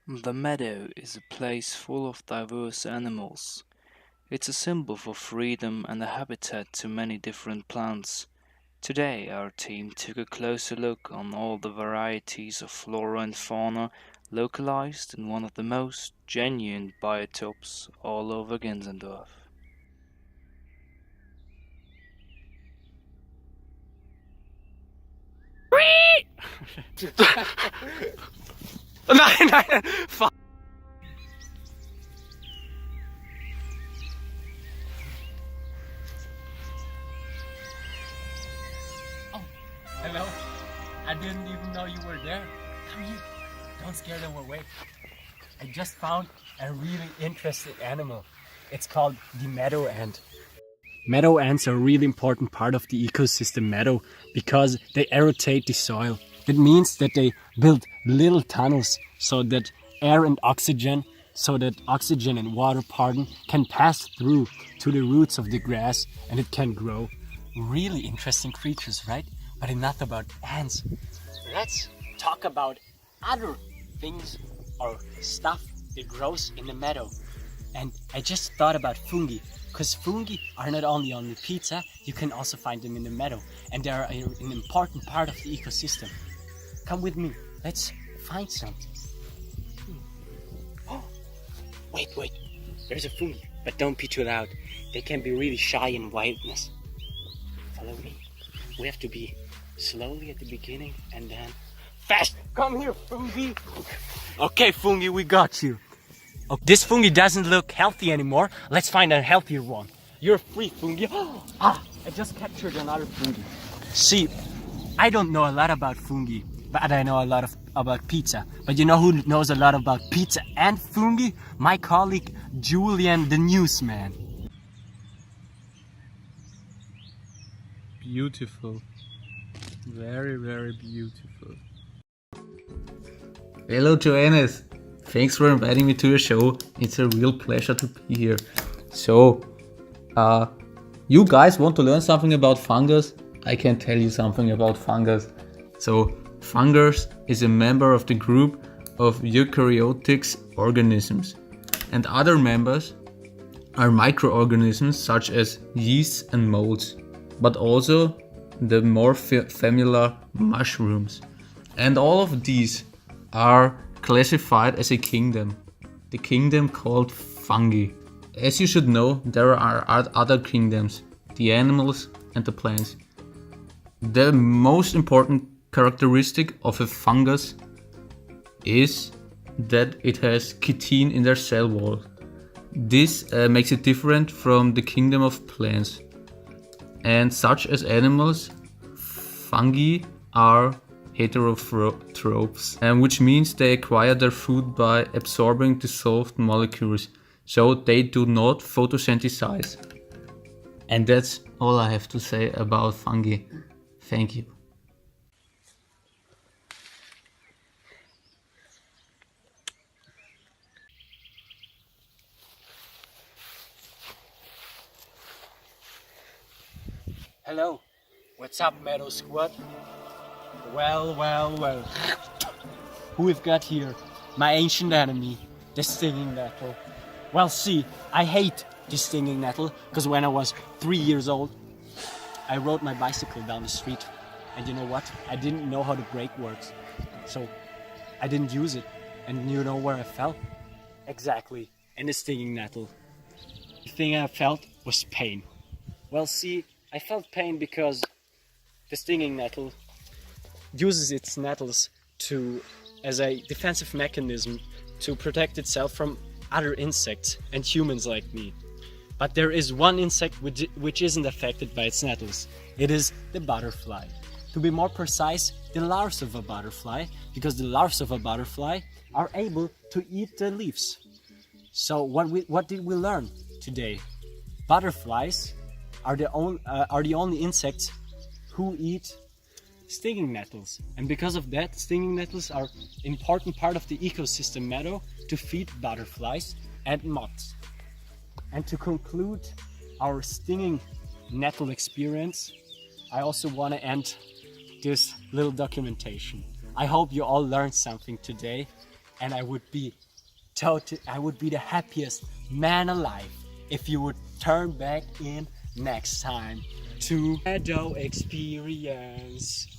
The meadow is a place full of diverse animals. It's a symbol for freedom and a habitat to many different plants. Today, our team took a closer look on all the varieties of flora and fauna localized in one of the most genuine biotopes all over Gensendorf. Nein, nein, fuck. Oh, hello. I didn't even know you were there. Come here. Don't scare them away. I just found a really interesting animal. It's called the meadow ant. Meadow ants are a really important part of the ecosystem meadow because they aerate the soil. That means that they build little tunnels so that oxygen and water, can pass through to the roots of the grass and it can grow. Really interesting creatures, right? But enough about ants. Let's talk about other things or stuff that grows in the meadow. And I just thought about fungi, because fungi are not only on the pizza, you can also find them in the meadow, and they are an important part of the ecosystem. Come with me, let's find something. Oh, wait, there's a fungi, but don't be too loud. They can be really shy in wildness. Follow me. We have to be slowly at the beginning and then fast. Come here, fungi. Okay, fungi, we got you. Oh, this fungi doesn't look healthy anymore. Let's find a healthier one. You're free, fungi. I just captured another fungi. See, I don't know a lot about fungi, but I know a lot about pizza. But you know who knows a lot about pizza and fungi? My colleague Julian the newsman. Beautiful. Very, very beautiful. Hello Johannes, thanks for inviting me to your show. It's a real pleasure to be here. So, you guys want to learn something about fungus? I can tell you something about fungus. So, fungus is a member of the group of eukaryotic organisms, and other members are microorganisms such as yeasts and molds, but also the more familiar mushrooms. And all of these are classified as a kingdom, the kingdom called fungi. As you should know, there are other kingdoms, the animals and the plants. The most important characteristic of a fungus is that it has chitin in their cell wall. This makes it different from the kingdom of plants. And such as animals, fungi are heterotrophs, which means they acquire their food by absorbing dissolved molecules, so they do not photosynthesize. And that's all I have to say about fungi. Thank you. Hello, what's up, Meadow Squad? Well. Who we've got here? My ancient enemy, the stinging nettle. Well, see, I hate the stinging nettle because when I was 3 years old, I rode my bicycle down the street, and you know what? I didn't know how the brake works, so I didn't use it. And you know where I fell? Exactly, in the stinging nettle. The thing I felt was pain. Well, see, I felt pain because the stinging nettle uses its nettles as a defensive mechanism to protect itself from other insects and humans like me. But there is one insect which isn't affected by its nettles. It is the butterfly. To be more precise, the larvae of a butterfly, because the larvae of a butterfly are able to eat the leaves. So what did we learn today? Butterflies are the only insects who eat stinging nettles, and because of that, stinging nettles are an important part of the ecosystem meadow to feed butterflies and moths. And to conclude our stinging nettle experience, I also want to end this little documentation. I hope you all learned something today, and I would be the happiest man alive if you would turn back in next time to Meadow experience.